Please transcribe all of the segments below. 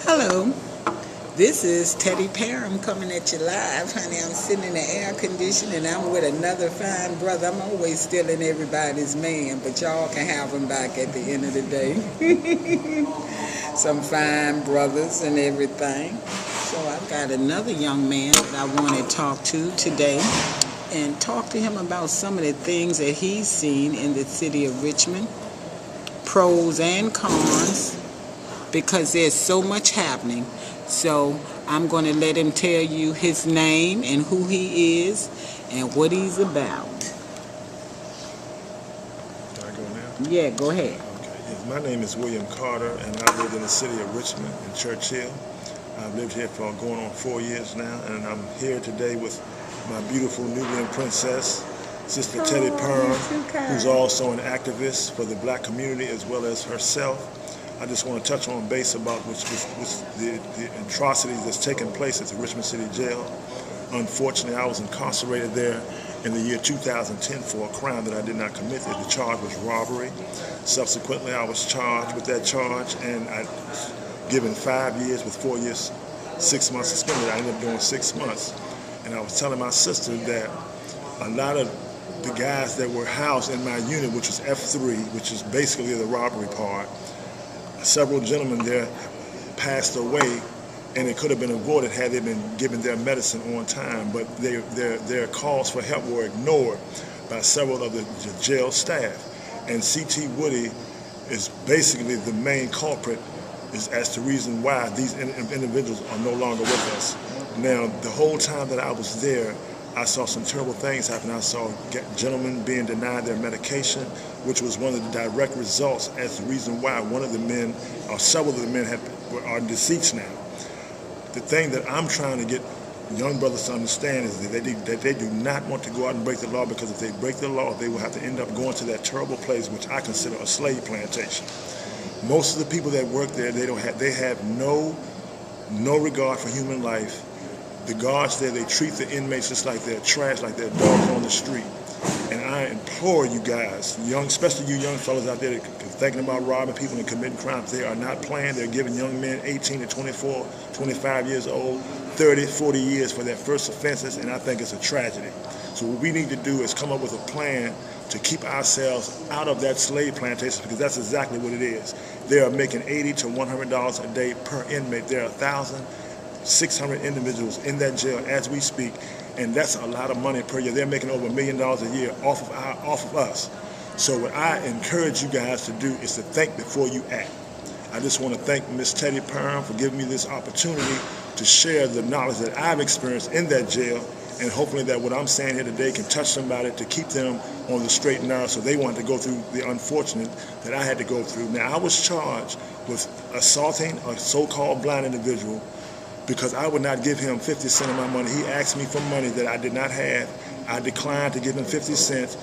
Hello, this is Teddy Parham coming at you live, honey. I'm sitting in the air conditioning and I'm with another fine brother. I'm always stealing everybody's man, but y'all can have him back at the end of the day. Some fine brothers and everything. So I've got another young man that I want to talk to today and talk to him about some of the things that he's seen in the city of Richmond, pros and cons, because there's so much happening. So I'm going to let him tell you his name and who he is and what he's about. Can I go now? Yeah, go ahead. Okay. Yes, my name is William Carter, and I live in the city of Richmond in Churchill. I've lived here for going on 4 years now, and I'm here today with my beautiful Nubian princess, Sister Teddy Parham, who's also an activist for the black community as well as herself. I just want to touch on base about the atrocities that's taken place at the Richmond City Jail. Unfortunately, I was incarcerated there in the year 2010 for a crime that I did not commit. The charge was robbery. Subsequently, I was charged with that charge, and I was given 5 years with 4 years, 6 months suspended. I ended up doing 6 months. And I was telling my sister that a lot of the guys that were housed in my unit, which was F3, which is basically the robbery part, several gentlemen there passed away, and it could have been avoided had they been given their medicine on time, but their calls for help were ignored by several of the jail staff. And C.T. Woody is basically the main culprit as to reason why these individuals are no longer with us. Now, the whole time that I was there, I saw some terrible things happen. I saw gentlemen being denied their medication, which was one of the direct results as the reason why one of the men, or several of the men, are deceased now. The thing that I'm trying to get young brothers to understand is that they do not want to go out and break the law, because if they break the law, they will have to end up going to that terrible place, which I consider a slave plantation. Most of the people that work there, they have no regard for human life. The guards there, they treat the inmates just like they're trash, like they're dogs on the street. And I implore you guys, especially you young fellas out there that are thinking about robbing people and committing crimes, they are not playing. They're giving young men 18 to 24, 25 years old, 30, 40 years for their first offenses, and I think it's a tragedy. So what we need to do is come up with a plan to keep ourselves out of that slave plantation, because that's exactly what it is. They are making $80 to $100 a day per inmate. There are 1,600 individuals in that jail as we speak, and that's a lot of money per year. They're making over $1 million a year off of us. So what I encourage you guys to do is to think before you act. I just want to thank Miss Teddy Parham for giving me this opportunity to share the knowledge that I've experienced in that jail, and hopefully that what I'm saying here today can touch somebody to keep them on the straight and narrow, so they want to go through the unfortunate that I had to go through. Now, I was charged with assaulting a so-called blind individual because I would not give him 50 cents of my money. He asked me for money that I did not have. I declined to give him 50 cents.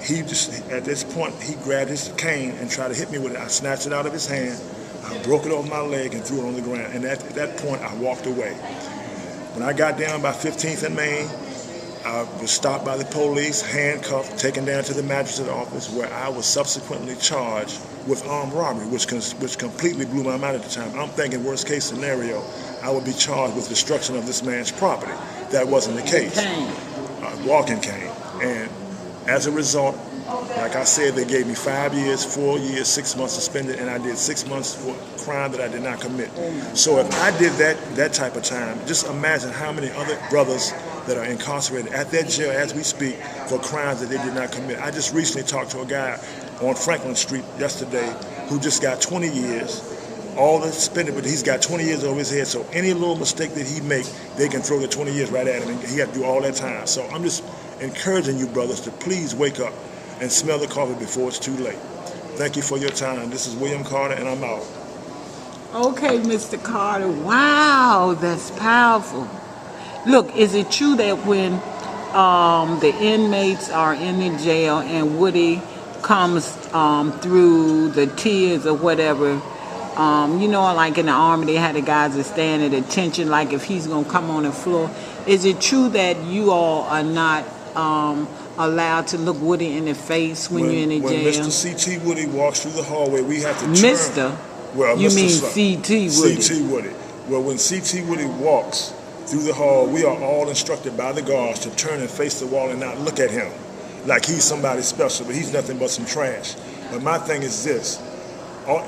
He just, at this point, he grabbed his cane and tried to hit me with it. I snatched it out of his hand. I broke it off my leg and threw it on the ground. And at that point, I walked away. When I got down by 15th and Main, I was stopped by the police, handcuffed, taken down to the magistrate's office, where I was subsequently charged with armed robbery, which completely blew my mind at the time. I'm thinking worst case scenario, I would be charged with destruction of this man's property. That wasn't the case. Walking cane. And as a result, like I said, they gave me 5 years, 4 years, 6 months suspended, and I did 6 months for a crime that I did not commit. So if I did that type of time, just imagine how many other brothers that are incarcerated at that jail as we speak for crimes that they did not commit. I just recently talked to a guy on Franklin Street yesterday who just got 20 years, all suspended, but he's got 20 years over his head, so any little mistake that he make, they can throw the 20 years right at him, and he had to do all that time. So I'm just encouraging you brothers to please wake up and smell the coffee before it's too late. Thank you for your time. This is William Carter, and I'm out. Okay, Mr. Carter. Wow, that's powerful. Look, is it true that when the inmates are in the jail and Woody comes through the tears or whatever, like in the army, they had the guys that stand at attention, like if he's going to come on the floor. Is it true that you all are not allowed to look Woody in the face when you're in the jail? When Mr. C.T. Woody walks through the hallway, we have to turn. Mr.? Well, you Mr. mean C.T. Woody? C.T. Woody. Well, when C.T. Woody walks through the hall, we are all instructed by the guards to turn and face the wall and not look at him like he's somebody special, but he's nothing but some trash. But my thing is this.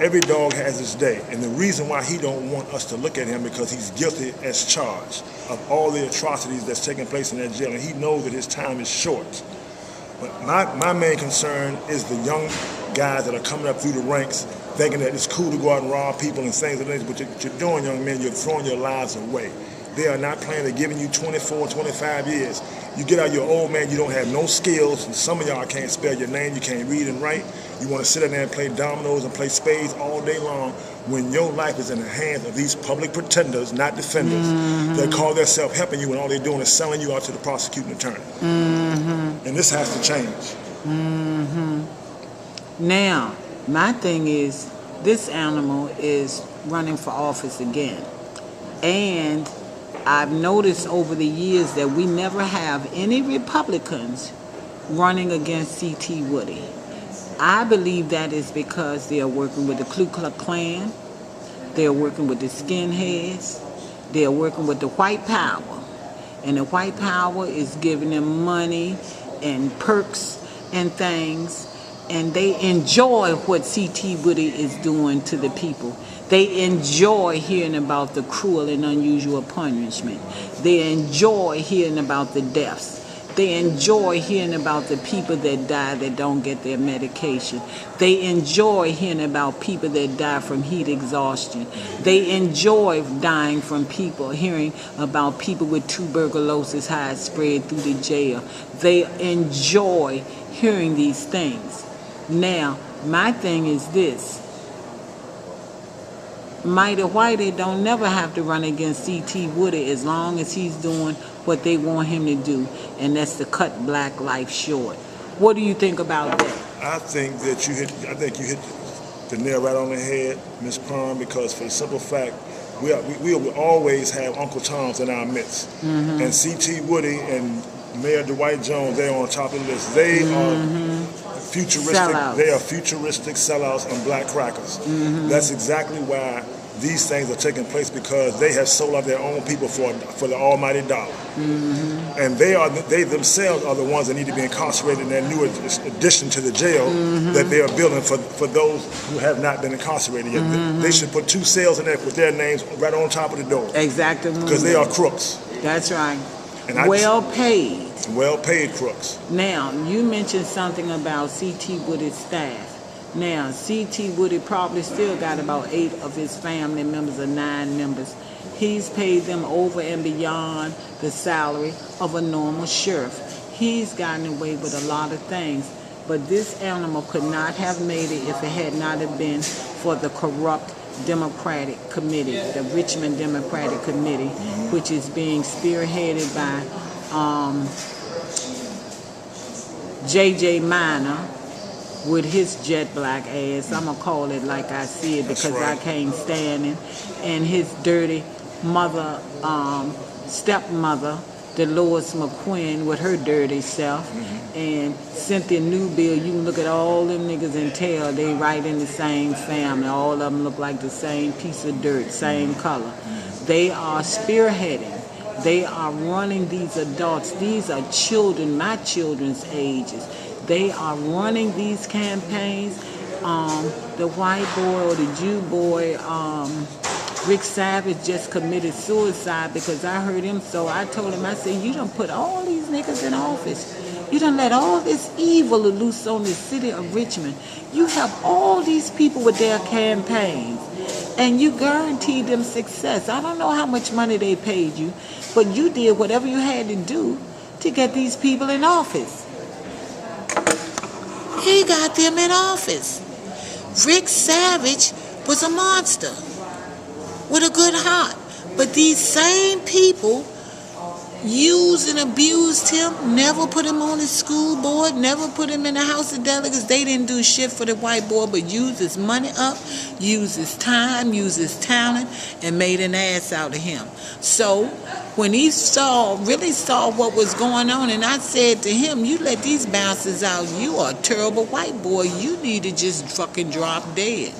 Every dog has his day, and the reason why he don't want us to look at him because he's guilty as charged of all the atrocities that's taking place in that jail, and he knows that his time is short. But my main concern is the young guys that are coming up through the ranks thinking that it's cool to go out and rob people and things like that, but what you're doing, young men, you're throwing your lives away. They are not planning, they're giving you 24, 25 years. You get out, you're old man, you don't have no skills, and some of y'all can't spell your name, you can't read and write. You want to sit in there and play dominoes and play spades all day long when your life is in the hands of these public pretenders, not defenders, that call themselves helping you when all they're doing is selling you out to the prosecuting attorney. And this has to change. Now, my thing is, this animal is running for office again. And I've noticed over the years that we never have any Republicans running against C.T. Woody. I believe that is because they are working with the Ku Klux Klan, they are working with the skinheads, they are working with the white power. And the white power is giving them money and perks and things, and they enjoy what C.T. Woody is doing to the people. They enjoy hearing about the cruel and unusual punishment. They enjoy hearing about the deaths. They enjoy hearing about the people that die that don't get their medication. They enjoy hearing about people that die from heat exhaustion. They enjoy dying from people, hearing about people with tuberculosis, how it spread through the jail. They enjoy hearing these things. Now, my thing is this. Mighty Whitey don't never have to run against C.T. Woody as long as he's doing what they want him to do, and that's to cut black life short. What do you think about that? I think you hit the nail right on the head, Miss Perm, because for the simple fact, we will always have Uncle Toms in our midst. And C.T. Woody and Mayor Dwight Jones, they're on top of the list. They are futuristic. Sellouts. They are futuristic sellouts and black crackers. That's exactly why these things are taking place, because they have sold out their own people for the almighty dollar. And they themselves are the ones that need to be incarcerated in that new addition to the jail that they are building for those who have not been incarcerated yet. They should put 2 cells in there with their names right on top of the door. Exactly. Because they are crooks. That's right. And well paid. Well-paid crooks. Now, you mentioned something about C.T. Woody's staff. Now, C.T. Woody probably still got about 8 of his family members or 9 members. He's paid them over and beyond the salary of a normal sheriff. He's gotten away with a lot of things. But this animal could not have made it if it had not have been for the corrupt Democratic Committee, the Richmond Democratic Committee, which is being spearheaded by J.J. Minor with his jet black ass. I'm going to call it like I see it because I can't stand him. And his dirty mother, stepmother, Dolores McQuinn, with her dirty self. And Cynthia Newbill, you can look at all them niggas and tell they right in the same family. All of them look like the same piece of dirt, same color. They are spearheading. They are running these adults. These are children, my children's ages. They are running these campaigns. The white boy or the Jew boy, Rick Savage, just committed suicide because I heard him. So I told him, I said, you done put all these niggas in office. You done let all this evil loose on the city of Richmond. You help all these people with their campaigns. And you guaranteed them success. I don't know how much money they paid you, but you did whatever you had to do to get these people in office. He got them in office. Rick Savage was a monster with a good heart. But these same people used and abused him, never put him on his school board, never put him in the House of Delegates. They didn't do shit for the white boy, but used his money up, used his time, used his talent, and made an ass out of him. So when he really saw what was going on, and I said to him, you let these bouncers out, you are a terrible white boy. You need to just fucking drop dead.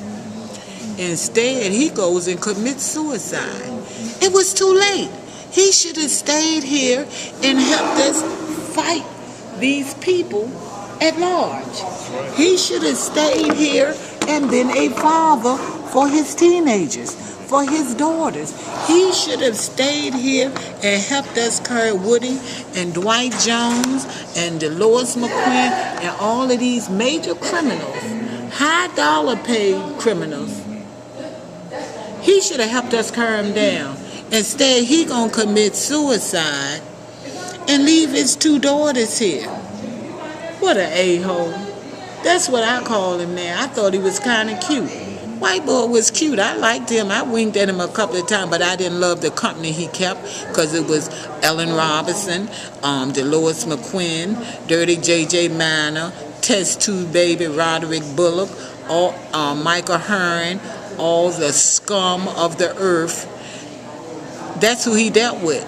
Instead, he goes and commits suicide. It was too late. He should have stayed here and helped us fight these people at large. He should have stayed here and been a father for his teenagers, for his daughters. He should have stayed here and helped us carry Woody and Dwight Jones and Dolores McQuinn and all of these major criminals, high dollar paid criminals. He should have helped us carry them down. Instead, he gonna commit suicide and leave his 2 daughters here. What a a-hole. That's what I call him now. I thought he was kind of cute. White boy was cute. I liked him. I winked at him a couple of times, but I didn't love the company he kept because it was Ellen Robinson, Dolores McQuinn, Dirty J.J. Manor, Test Tube Baby Roderick Bullock, Michael Hearn, all the scum of the earth. That's who he dealt with.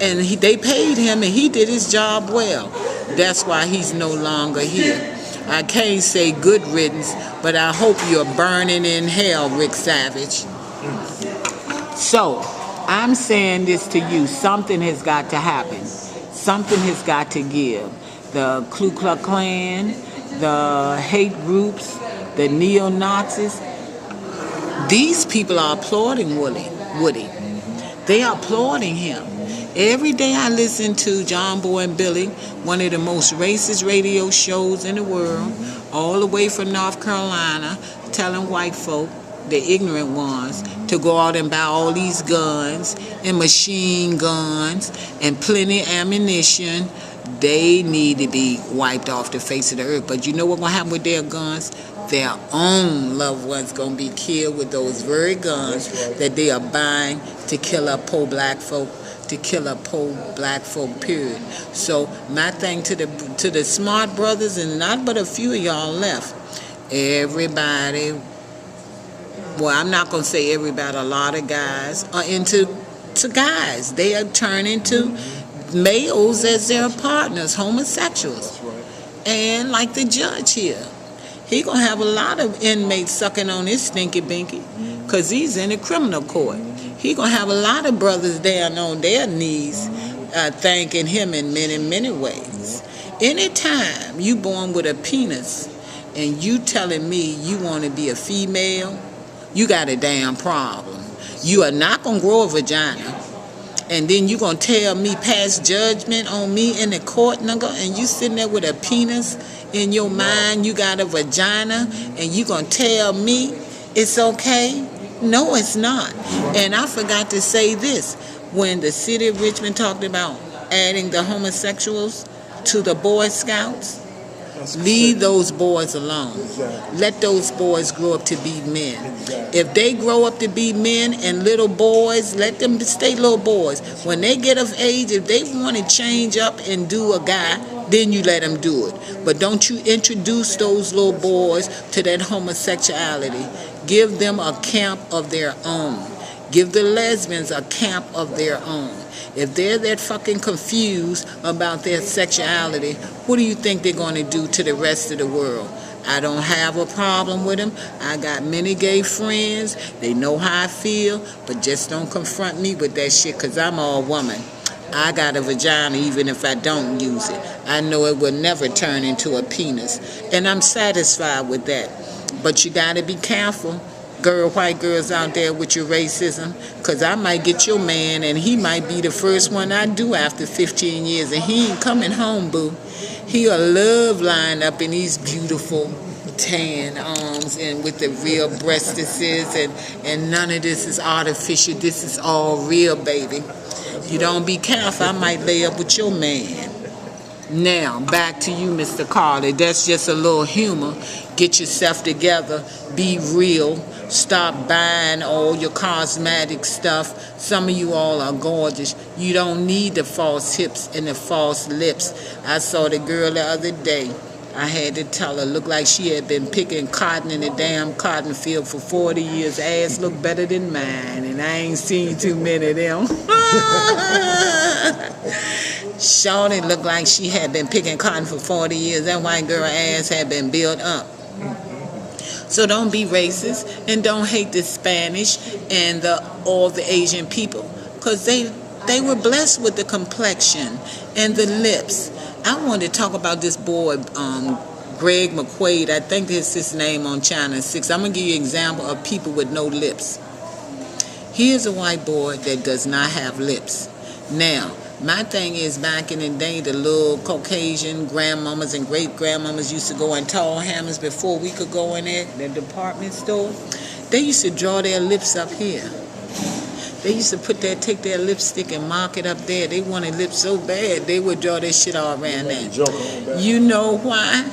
And they paid him, and he did his job well. That's why he's no longer here. I can't say good riddance, but I hope you're burning in hell, Rick Savage. So, I'm saying this to you. Something has got to happen. Something has got to give. The Ku Klux Klan, the hate groups, the neo-Nazis, these people are applauding Woody. They are applauding him. Every day I listen to John Boy and Billy, one of the most racist radio shows in the world, all the way from North Carolina, telling white folk, the ignorant ones, to go out and buy all these guns and machine guns and plenty of ammunition. They need to be wiped off the face of the earth. But you know what's going to happen with their guns? Their own loved ones going to be killed with those very guns that they are buying to kill up poor black folk, period. So my thing to the smart brothers, and not but a few of y'all left, everybody, well, I'm not going to say everybody, a lot of guys are into guys. They are turning to males as their partners, homosexuals. And like the judge here, he gonna have a lot of inmates sucking on his stinky binky because he's in a criminal court. He gonna have a lot of brothers down on their knees thanking him in many, many ways. Anytime you born with a penis and you telling me you want to be a female, you got a damn problem. You are not gonna grow a vagina. And then you gonna tell me pass judgment on me in the court, nigga, and you sitting there with a penis in your mind, you got a vagina, and you gonna tell me it's okay? No, it's not. And I forgot to say this. When the city of Richmond talked about adding the homosexuals to the Boy Scouts, leave those boys alone. Exactly. Let those boys grow up to be men. Exactly. If they grow up to be men and little boys, let them stay little boys. When they get of age, if they want to change up and do a guy, then you let them do it. But don't you introduce those little boys to that homosexuality. Give them a camp of their own. Give the lesbians a camp of their own. If they're that fucking confused about their sexuality, what do you think they're going to do to the rest of the world? I don't have a problem with them. I got many gay friends. They know how I feel, but just don't confront me with that shit because I'm all woman. I got a vagina even if I don't use it. I know it will never turn into a penis, and I'm satisfied with that. But you got to be careful, white girls out there with your racism, because I might get your man and he might be the first one I do after 15 years, and he ain't coming home, boo. He'll love lying up in these beautiful tan arms and with the real breastises, and none of this is artificial. This is all real, baby. You don't be careful, I might lay up with your man. Now, back to you, Mr. Carter. That's just a little humor. Get yourself together. Be real. Stop buying all your cosmetic stuff. Some of you all are gorgeous. You don't need the false hips and the false lips. I saw the girl the other day. I had to tell her, looked like she had been picking cotton in the damn cotton field for 40 years. Ass looked better than mine, and I ain't seen too many of them. Shawty looked like she had been picking cotton for 40 years. That white girl ass had been built up. So don't be racist and don't hate the Spanish and all the Asian people, because they were blessed with the complexion and the lips. I want to talk about this boy, Greg McQuaid. I think that's his name on Channel 6. I'm going to give you an example of people with no lips. Here's a white boy that does not have lips. Now, my thing is, back in the day, the little Caucasian grandmamas and great-grandmamas used to go in tall hammers before we could go in there, the department store. They used to draw their lips up here. They used to take their lipstick and mark it up there. They wanted lips so bad, they would draw their shit all around there. You know why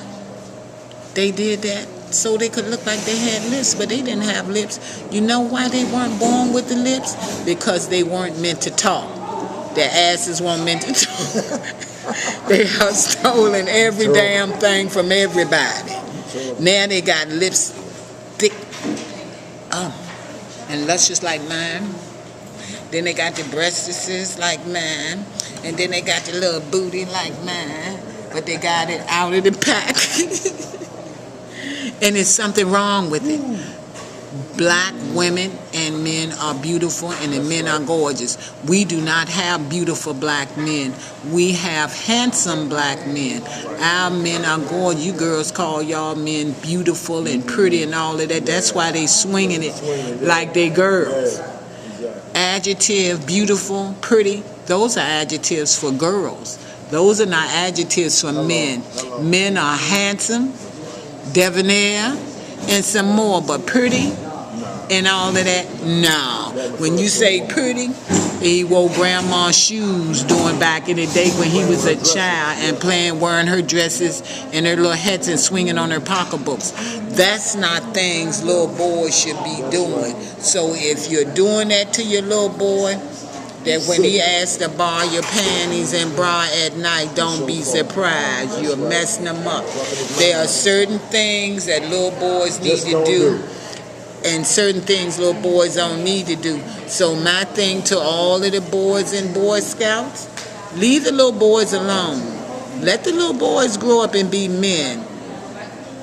they did that? So they could look like they had lips, but they didn't have lips. You know why they weren't born with the lips? Because they weren't meant to talk. Their asses weren't meant to talk. They have stolen every damn thing from everybody. Now they got lips thick and luscious like mine. Then they got the breastises like mine. And then they got the little booty like mine. But they got it out of the pack. And there's something wrong with it. Black women and men are beautiful, and the men are gorgeous. We do not have beautiful black men. We have handsome black men. Our men are gorgeous. You girls call y'all men beautiful and pretty and all of that. That's why they swinging it like they girls. Adjective, beautiful, pretty, those are adjectives for girls. Those are not adjectives for men. Men are handsome, debonair, and some more, but pretty and all of that, no. When you say pretty, he wore grandma's shoes doing back in the day when he was a child and wearing her dresses and her little hats and swinging on her pocketbooks. That's not things little boys should be doing. So if you're doing that to your little boy, that when he asks to borrow your panties and bra at night, don't be surprised. You're messing them up. There are certain things that little boys need to do, and certain things little boys don't need to do. So my thing to all of the boys and Boy Scouts, leave the little boys alone. Let the little boys grow up and be men.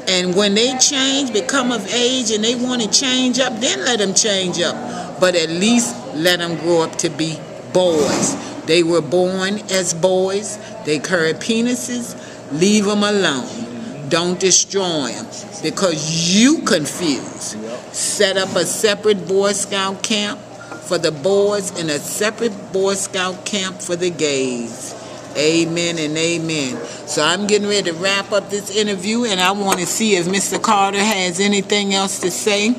And when they change, become of age, and they want to change up, then let them change up. But at least let them grow up to be boys. They were born as boys. They carry penises. Leave them alone. Don't destroy them, because you confuse. Set up a separate Boy Scout camp for the boys and a separate Boy Scout camp for the gays. Amen and amen. So I'm getting ready to wrap up this interview, and I want to see if Mr. Carter has anything else to say.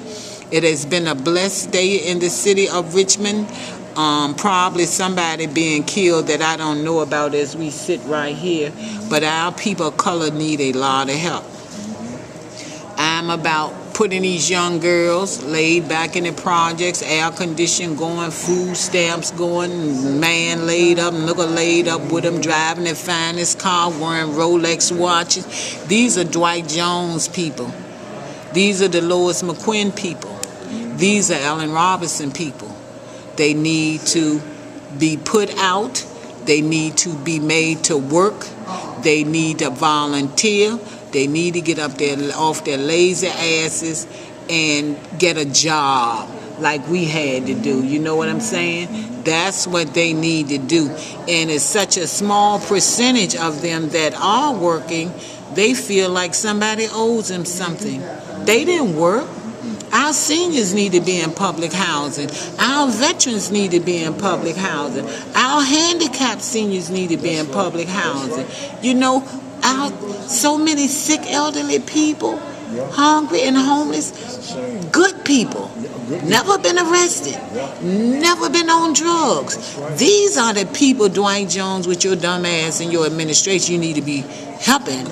It has been a blessed day in the city of Richmond. Probably somebody being killed that I don't know about as we sit right here. But our people of color need a lot of help. I'm about putting these young girls laid back in the projects, air conditioning going, food stamps going, man laid up, nigga laid up with them, driving the finest car, wearing Rolex watches. These are Dwight Jones people. These are the Lois McQuinn people. These are Ellen Robinson people. They need to be put out. They need to be made to work. They need to volunteer. They need to get up there off their lazy asses and get a job like we had to do. You know what I'm saying? That's what they need to do. And it's such a small percentage of them that are working, they feel like somebody owes them something. They didn't work. Our seniors need to be in public housing. Our veterans need to be in public housing. Our handicapped seniors need to be in public housing. You know, so many sick elderly people, hungry and homeless, good people, never been arrested, never been on drugs. These are the people, Dwight Jones, with your dumb ass and your administration, you need to be helping.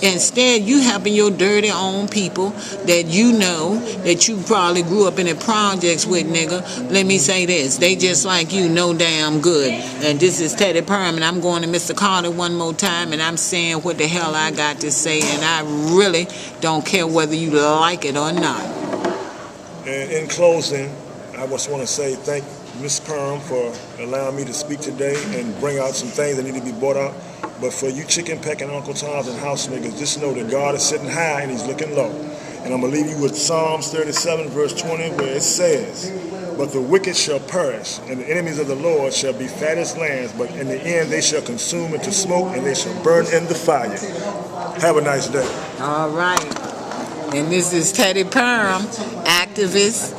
Instead, you helping your dirty own people that you know that you probably grew up in the projects with, nigga. Let me say this, they just like you, no damn good. And this is Teddy Perm, and I'm going to Mr. Carter one more time, and I'm saying what the hell I got to say, and I really don't care whether you like it or not. And in closing, I just want to say thank Ms. Perm for allowing me to speak today and bring out some things that need to be brought out. But for you chicken pecking Uncle Toms and house niggas, just know that God is sitting high and he's looking low. And I'm going to leave you with Psalms 37, verse 20, where it says, "But the wicked shall perish, and the enemies of the Lord shall be fat as lambs, but in the end they shall consume into smoke, and they shall burn in the fire." Have a nice day. All right. And this is Teddy Perm, activist,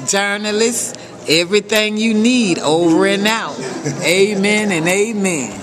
journalist, everything you need, over and out. Amen and amen.